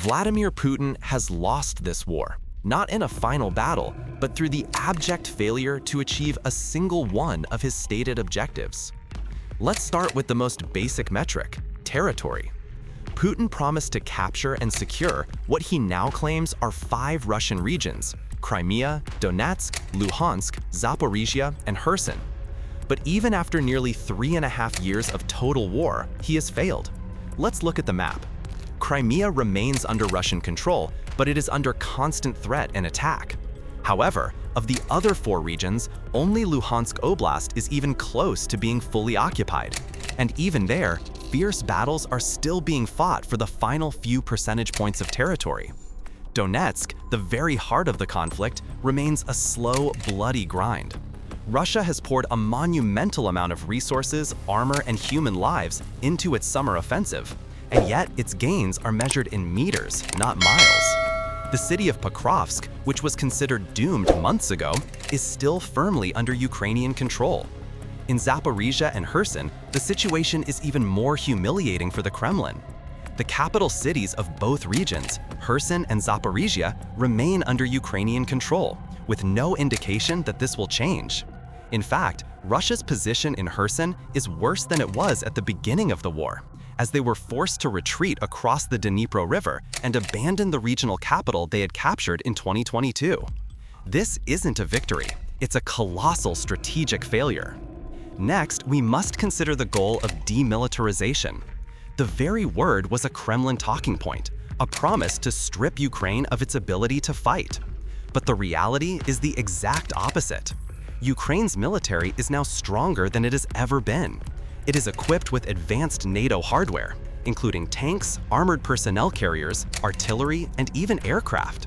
Vladimir Putin has lost this war, not in a final battle, but through the abject failure to achieve a single one of his stated objectives. Let's start with the most basic metric, territory. Putin promised to capture and secure what he now claims are 5 Russian regions: Crimea, Donetsk, Luhansk, Zaporizhia, and Kherson. But even after nearly 3.5 years of total war, he has failed. Let's look at the map. Crimea remains under Russian control, but it is under constant threat and attack. However, of the other 4 regions, only Luhansk Oblast is even close to being fully occupied. And even there, fierce battles are still being fought for the final few percentage points of territory. Donetsk, the very heart of the conflict, remains a slow, bloody grind. Russia has poured a monumental amount of resources, armor, and human lives into its summer offensive, and yet its gains are measured in meters, not miles. The city of Pokrovsk, which was considered doomed months ago, is still firmly under Ukrainian control. In Zaporizhia and Kherson, the situation is even more humiliating for the Kremlin. The capital cities of both regions, Kherson and Zaporizhia, remain under Ukrainian control, with no indication that this will change. In fact, Russia's position in Kherson is worse than it was at the beginning of the war, as they were forced to retreat across the Dnipro River and abandon the regional capital they had captured in 2022. This isn't a victory, it's a colossal strategic failure. Next, we must consider the goal of demilitarization. The very word was a Kremlin talking point, a promise to strip Ukraine of its ability to fight. But the reality is the exact opposite. Ukraine's military is now stronger than it has ever been. It is equipped with advanced NATO hardware, including tanks, armored personnel carriers, artillery, and even aircraft.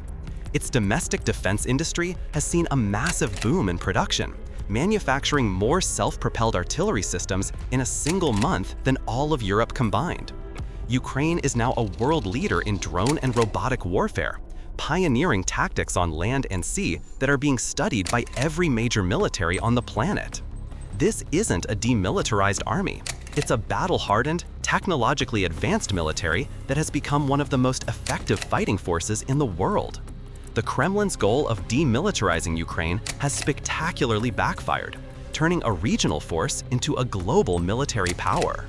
Its domestic defense industry has seen a massive boom in production, manufacturing more self-propelled artillery systems in a single month than all of Europe combined. Ukraine is now a world leader in drone and robotic warfare, pioneering tactics on land and sea that are being studied by every major military on the planet. This isn't a demilitarized army. It's a battle-hardened, technologically advanced military that has become one of the most effective fighting forces in the world. The Kremlin's goal of demilitarizing Ukraine has spectacularly backfired, turning a regional force into a global military power.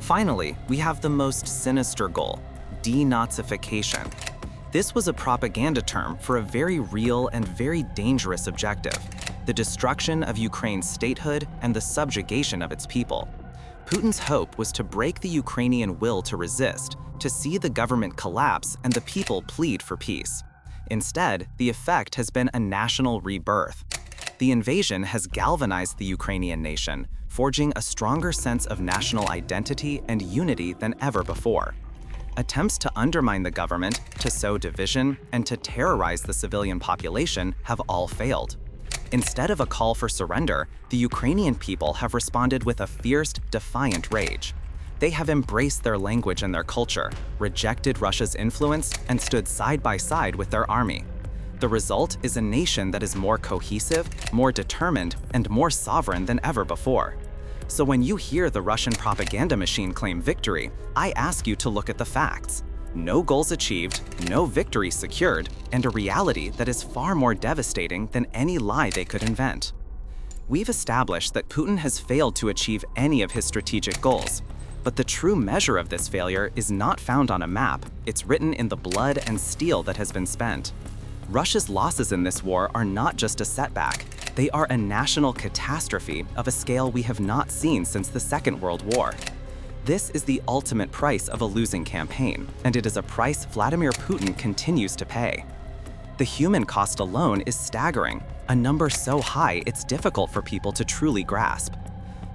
Finally, we have the most sinister goal, denazification. This was a propaganda term for a very real and very dangerous objective: the destruction of Ukraine's statehood and the subjugation of its people. Putin's hope was to break the Ukrainian will to resist, to see the government collapse and the people plead for peace. Instead, the effect has been a national rebirth. The invasion has galvanized the Ukrainian nation, forging a stronger sense of national identity and unity than ever before. Attempts to undermine the government, to sow division, and to terrorize the civilian population have all failed. Instead of a call for surrender, the Ukrainian people have responded with a fierce, defiant rage. They have embraced their language and their culture, rejected Russia's influence, and stood side by side with their army. The result is a nation that is more cohesive, more determined, and more sovereign than ever before. So when you hear the Russian propaganda machine claim victory, I ask you to look at the facts. No goals achieved, no victory secured, and a reality that is far more devastating than any lie they could invent. We've established that Putin has failed to achieve any of his strategic goals. But the true measure of this failure is not found on a map, it's written in the blood and steel that has been spent. Russia's losses in this war are not just a setback, they are a national catastrophe of a scale we have not seen since the Second World War. This is the ultimate price of a losing campaign, and it is a price Vladimir Putin continues to pay. The human cost alone is staggering, a number so high it's difficult for people to truly grasp.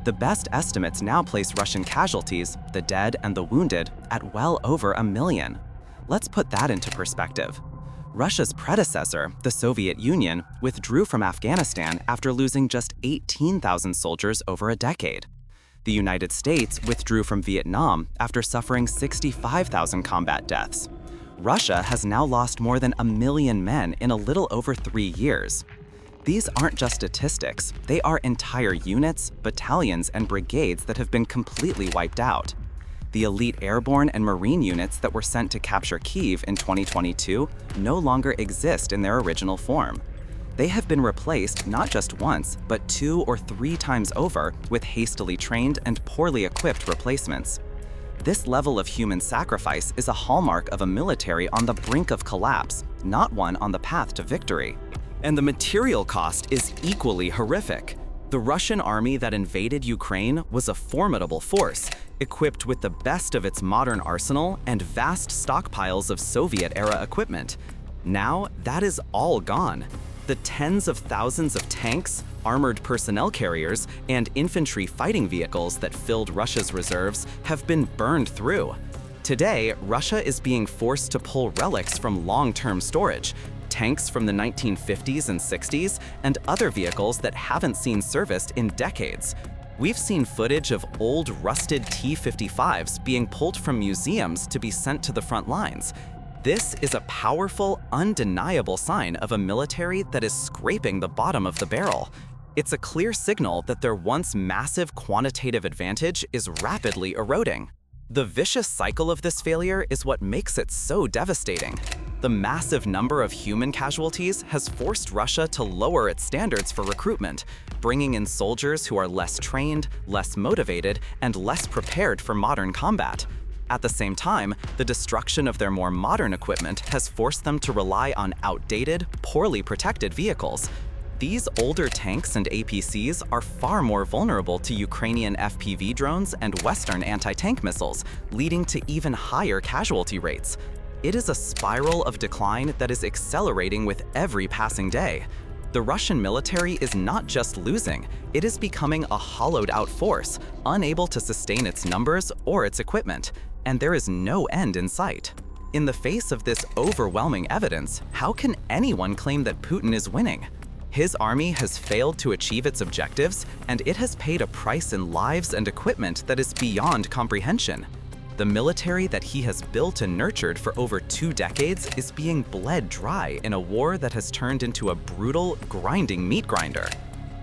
The best estimates now place Russian casualties, the dead and the wounded, at well over 1 million. Let's put that into perspective. Russia's predecessor, the Soviet Union, withdrew from Afghanistan after losing just 18,000 soldiers over a decade. The United States withdrew from Vietnam after suffering 65,000 combat deaths. Russia has now lost more than 1 million men in a little over 3 years. These aren't just statistics, they are entire units, battalions, and brigades that have been completely wiped out. The elite airborne and marine units that were sent to capture Kyiv in 2022 no longer exist in their original form. They have been replaced not just once, but 2 or 3 times over with hastily trained and poorly equipped replacements. This level of human sacrifice is a hallmark of a military on the brink of collapse, not one on the path to victory. And the material cost is equally horrific. The Russian army that invaded Ukraine was a formidable force, equipped with the best of its modern arsenal and vast stockpiles of Soviet-era equipment. Now, that is all gone. The tens of thousands of tanks, armored personnel carriers, and infantry fighting vehicles that filled Russia's reserves have been burned through. Today, Russia is being forced to pull relics from long-term storage, tanks from the 1950s and 60s, and other vehicles that haven't seen service in decades. We've seen footage of old, rusted T-55s being pulled from museums to be sent to the front lines. This is a powerful, undeniable sign of a military that is scraping the bottom of the barrel. It's a clear signal that their once massive quantitative advantage is rapidly eroding. The vicious cycle of this failure is what makes it so devastating. The massive number of human casualties has forced Russia to lower its standards for recruitment, bringing in soldiers who are less trained, less motivated, and less prepared for modern combat. At the same time, the destruction of their more modern equipment has forced them to rely on outdated, poorly protected vehicles. These older tanks and APCs are far more vulnerable to Ukrainian FPV drones and Western anti-tank missiles, leading to even higher casualty rates. It is a spiral of decline that is accelerating with every passing day. The Russian military is not just losing, it is becoming a hollowed-out force, unable to sustain its numbers or its equipment, and there is no end in sight. In the face of this overwhelming evidence, how can anyone claim that Putin is winning? His army has failed to achieve its objectives, and it has paid a price in lives and equipment that is beyond comprehension. The military that he has built and nurtured for over 2 decades is being bled dry in a war that has turned into a brutal, grinding meat grinder.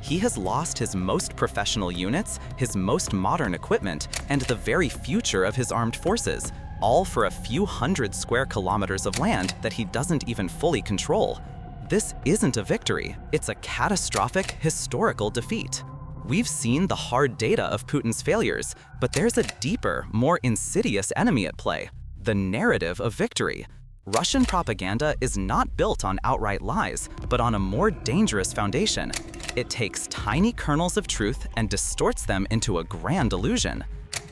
He has lost his most professional units, his most modern equipment, and the very future of his armed forces, all for a few hundred square kilometers of land that he doesn't even fully control. This isn't a victory, it's a catastrophic, historical defeat. We've seen the hard data of Putin's failures, but there's a deeper, more insidious enemy at play: the narrative of victory. Russian propaganda is not built on outright lies, but on a more dangerous foundation. It takes tiny kernels of truth and distorts them into a grand illusion.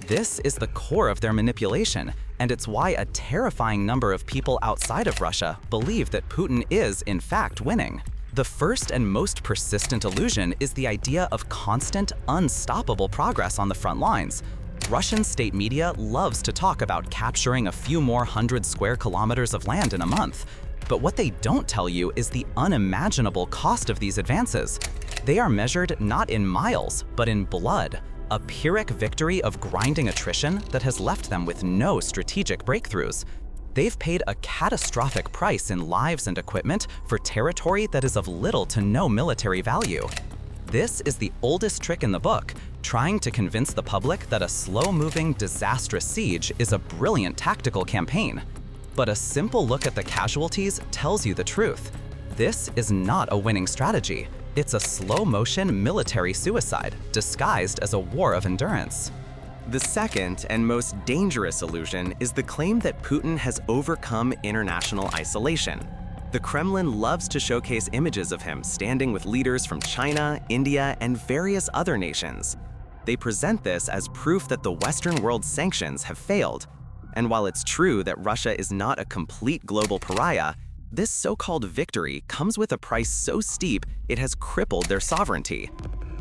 This is the core of their manipulation, and it's why a terrifying number of people outside of Russia believe that Putin is, in fact, winning. The first and most persistent illusion is the idea of constant, unstoppable progress on the front lines. Russian state media loves to talk about capturing a few more hundred square kilometers of land in a month. But what they don't tell you is the unimaginable cost of these advances. They are measured not in miles, but in blood, a Pyrrhic victory of grinding attrition that has left them with no strategic breakthroughs. They've paid a catastrophic price in lives and equipment for territory that is of little to no military value. This is the oldest trick in the book, trying to convince the public that a slow-moving, disastrous siege is a brilliant tactical campaign. But a simple look at the casualties tells you the truth. This is not a winning strategy. It's a slow-motion military suicide, disguised as a war of endurance. The second and most dangerous illusion is the claim that Putin has overcome international isolation. The Kremlin loves to showcase images of him standing with leaders from China, India, and various other nations. They present this as proof that the Western world's sanctions have failed. And while it's true that Russia is not a complete global pariah, this so-called victory comes with a price so steep it has crippled their sovereignty.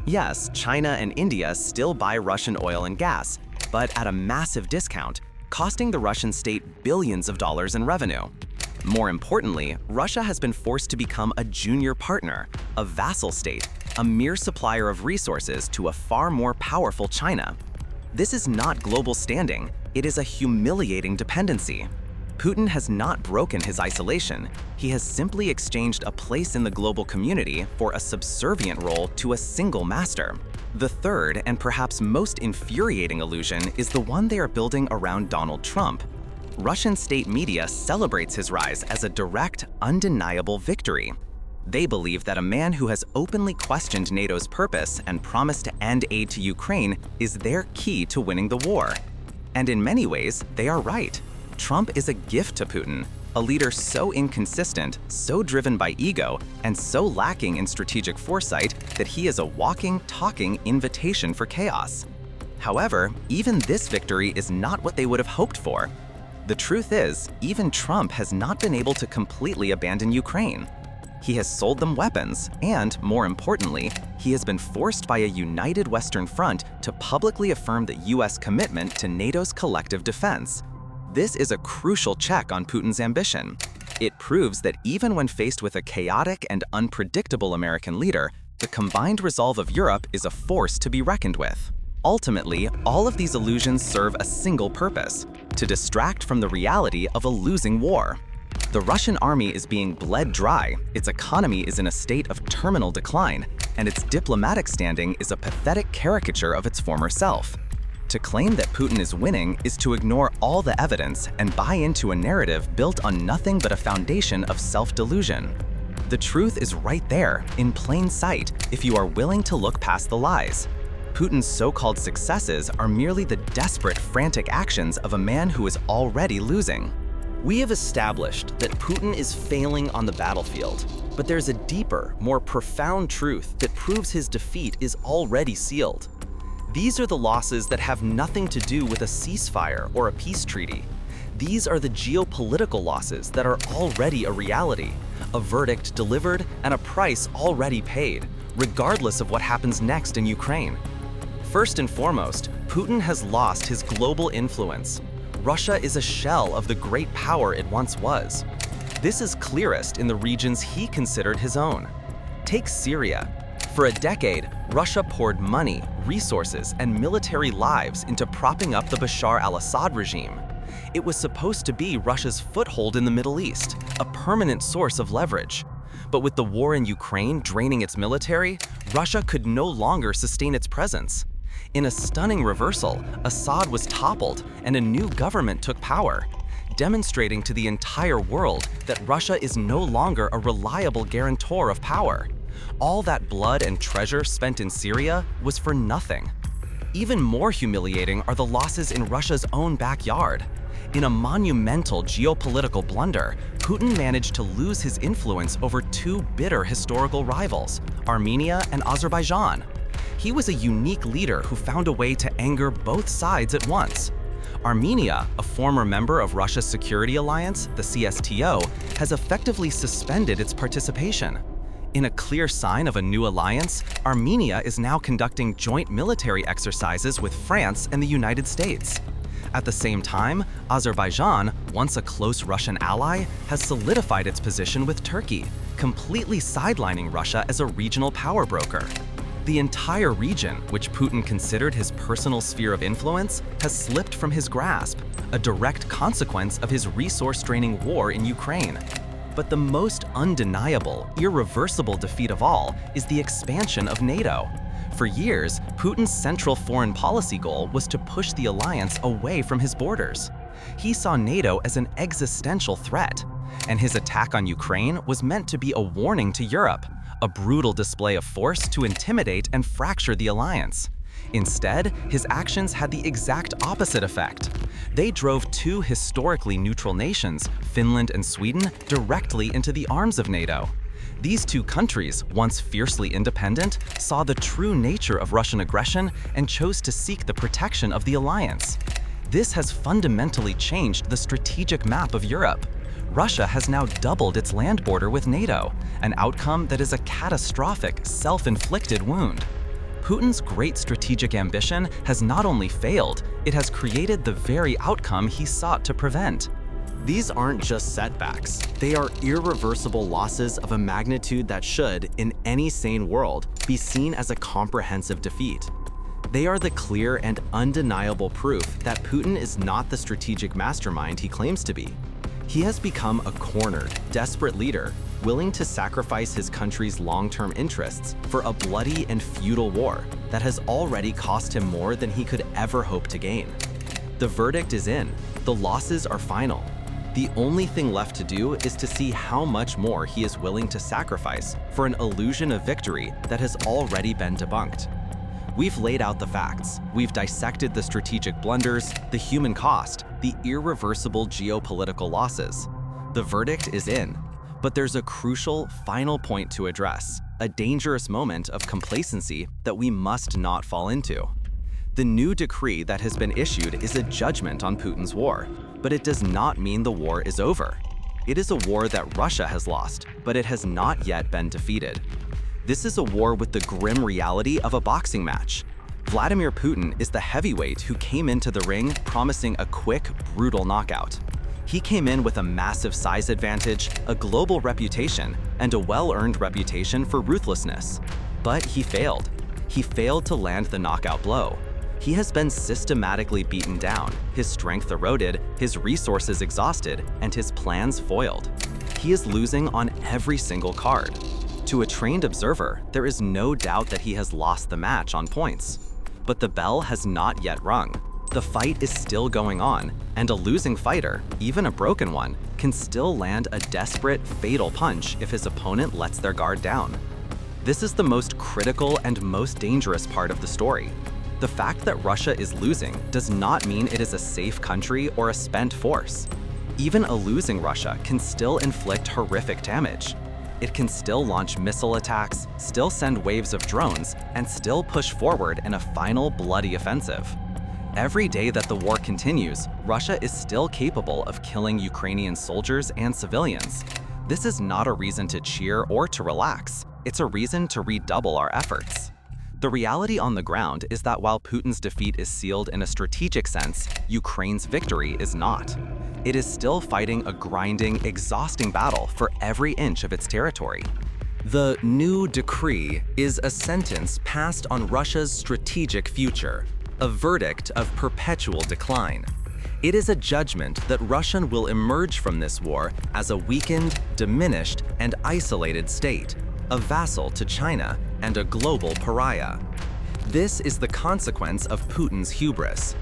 Yes, China and India still buy Russian oil and gas, but at a massive discount, costing the Russian state billions of dollars in revenue. More importantly, Russia has been forced to become a junior partner, a vassal state, a mere supplier of resources to a far more powerful China. This is not global standing, it is a humiliating dependency. Putin has not broken his isolation, he has simply exchanged a place in the global community for a subservient role to a single master. The third and perhaps most infuriating illusion is the one they are building around Donald Trump. Russian state media celebrates his rise as a direct, undeniable victory. They believe that a man who has openly questioned NATO's purpose and promised to end aid to Ukraine is their key to winning the war. And in many ways, they are right. Trump is a gift to Putin, a leader so inconsistent, so driven by ego, and so lacking in strategic foresight that he is a walking, talking invitation for chaos. However, even this victory is not what they would have hoped for. The truth is, even Trump has not been able to completely abandon Ukraine. He has sold them weapons, and, more importantly, he has been forced by a united Western front to publicly affirm the US commitment to NATO's collective defense. This is a crucial check on Putin's ambition. It proves that even when faced with a chaotic and unpredictable American leader, the combined resolve of Europe is a force to be reckoned with. Ultimately, all of these illusions serve a single purpose: to distract from the reality of a losing war. The Russian army is being bled dry, its economy is in a state of terminal decline, and its diplomatic standing is a pathetic caricature of its former self. To claim that Putin is winning is to ignore all the evidence and buy into a narrative built on nothing but a foundation of self-delusion. The truth is right there, in plain sight, if you are willing to look past the lies. Putin's so-called successes are merely the desperate, frantic actions of a man who is already losing. We have established that Putin is failing on the battlefield, but there's a deeper, more profound truth that proves his defeat is already sealed. These are the losses that have nothing to do with a ceasefire or a peace treaty. These are the geopolitical losses that are already a reality, a verdict delivered and a price already paid, regardless of what happens next in Ukraine. First and foremost, Putin has lost his global influence. Russia is a shell of the great power it once was. This is clearest in the regions he considered his own. Take Syria. For a decade, Russia poured money, resources, and military lives into propping up the Bashar al-Assad regime. It was supposed to be Russia's foothold in the Middle East, a permanent source of leverage. But with the war in Ukraine draining its military, Russia could no longer sustain its presence. In a stunning reversal, Assad was toppled and a new government took power, demonstrating to the entire world that Russia is no longer a reliable guarantor of power. All that blood and treasure spent in Syria was for nothing. Even more humiliating are the losses in Russia's own backyard. In a monumental geopolitical blunder, Putin managed to lose his influence over two bitter historical rivals, Armenia and Azerbaijan. He was a unique leader who found a way to anger both sides at once. Armenia, a former member of Russia's security alliance, the CSTO, has effectively suspended its participation. In a clear sign of a new alliance, Armenia is now conducting joint military exercises with France and the United States. At the same time, Azerbaijan, once a close Russian ally, has solidified its position with Turkey, completely sidelining Russia as a regional power broker. The entire region, which Putin considered his personal sphere of influence, has slipped from his grasp, a direct consequence of his resource-draining war in Ukraine. But the most undeniable, irreversible defeat of all is the expansion of NATO. For years, Putin's central foreign policy goal was to push the alliance away from his borders. He saw NATO as an existential threat, and his attack on Ukraine was meant to be a warning to Europe, a brutal display of force to intimidate and fracture the alliance. Instead, his actions had the exact opposite effect. They drove two historically neutral nations, Finland and Sweden, directly into the arms of NATO. These two countries, once fiercely independent, saw the true nature of Russian aggression and chose to seek the protection of the alliance. This has fundamentally changed the strategic map of Europe. Russia has now doubled its land border with NATO, an outcome that is a catastrophic, self-inflicted wound. Putin's great strategic ambition has not only failed, it has created the very outcome he sought to prevent. These aren't just setbacks. They are irreversible losses of a magnitude that should, in any sane world, be seen as a comprehensive defeat. They are the clear and undeniable proof that Putin is not the strategic mastermind he claims to be. He has become a cornered, desperate leader, willing to sacrifice his country's long-term interests for a bloody and futile war. that has already cost him more than he could ever hope to gain. The verdict is in. The losses are final. The only thing left to do is to see how much more he is willing to sacrifice for an illusion of victory that has already been debunked. We've laid out the facts. We've dissected the strategic blunders, the human cost, the irreversible geopolitical losses. The verdict is in, but there's a crucial final point to address, a dangerous moment of complacency that we must not fall into. The new decree that has been issued is a judgment on Putin's war, but it does not mean the war is over. It is a war that Russia has lost, but it has not yet been defeated. This is a war with the grim reality of a boxing match. Vladimir Putin is the heavyweight who came into the ring promising a quick, brutal knockout. He came in with a massive size advantage, a global reputation, and a well-earned reputation for ruthlessness. But he failed. He failed to land the knockout blow. He has been systematically beaten down, his strength eroded, his resources exhausted, and his plans foiled. He is losing on every single card. To a trained observer, there is no doubt that he has lost the match on points. But the bell has not yet rung. The fight is still going on, and a losing fighter, even a broken one, can still land a desperate, fatal punch if his opponent lets their guard down. This is the most critical and most dangerous part of the story. The fact that Russia is losing does not mean it is a safe country or a spent force. Even a losing Russia can still inflict horrific damage. It can still launch missile attacks, still send waves of drones, and still push forward in a final bloody offensive. Every day that the war continues, Russia is still capable of killing Ukrainian soldiers and civilians. This is not a reason to cheer or to relax. It's a reason to redouble our efforts. The reality on the ground is that while Putin's defeat is sealed in a strategic sense, Ukraine's victory is not. It is still fighting a grinding, exhausting battle for every inch of its territory. The new decree is a sentence passed on Russia's strategic future, a verdict of perpetual decline. It is a judgment that Russia will emerge from this war as a weakened, diminished, and isolated state, a vassal to China and a global pariah. This is the consequence of Putin's hubris.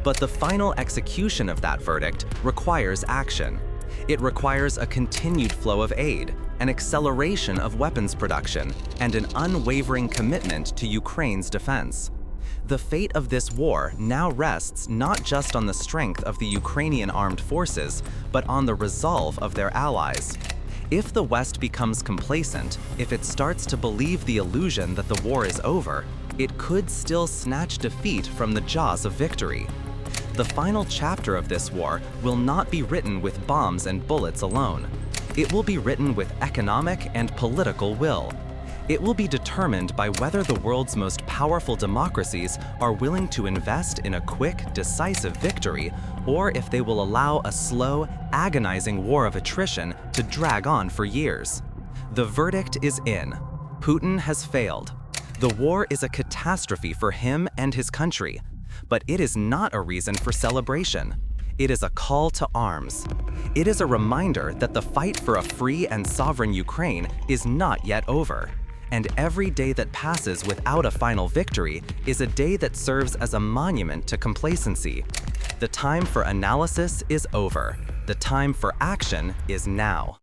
But the final execution of that verdict requires action. It requires a continued flow of aid, an acceleration of weapons production, and an unwavering commitment to Ukraine's defense. The fate of this war now rests not just on the strength of the Ukrainian armed forces, but on the resolve of their allies. If the West becomes complacent, if it starts to believe the illusion that the war is over, it could still snatch defeat from the jaws of victory. The final chapter of this war will not be written with bombs and bullets alone. It will be written with economic and political will. It will be determined by whether the world's most powerful democracies are willing to invest in a quick, decisive victory, or if they will allow a slow, agonizing war of attrition to drag on for years. The verdict is in. Putin has failed. The war is a catastrophe for him and his country. But it is not a reason for celebration. It is a call to arms. It is a reminder that the fight for a free and sovereign Ukraine is not yet over. And every day that passes without a final victory is a day that serves as a monument to complacency. The time for analysis is over. The time for action is now.